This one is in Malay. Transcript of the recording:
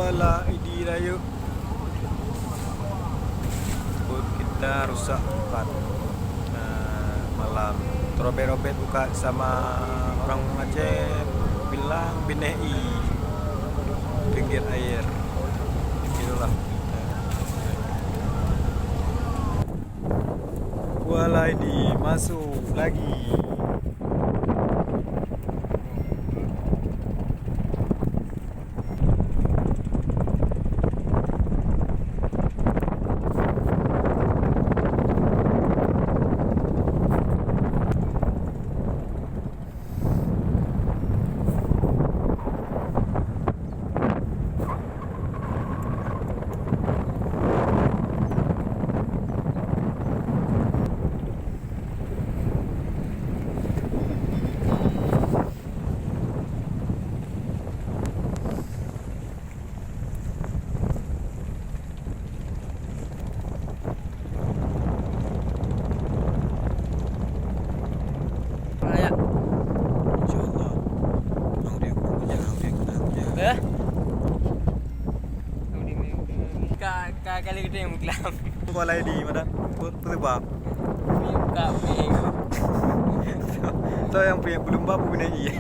Wala ID layu. Boot kita rusak empat malam. Robek-robek buka sama orang Aceh bilang binei pinggir air. Itulah. Wala ID masuk lagi. Kali kita yang muklam. Wala ID mana? Perbab. Buka ping. So yang punya belum babu binei.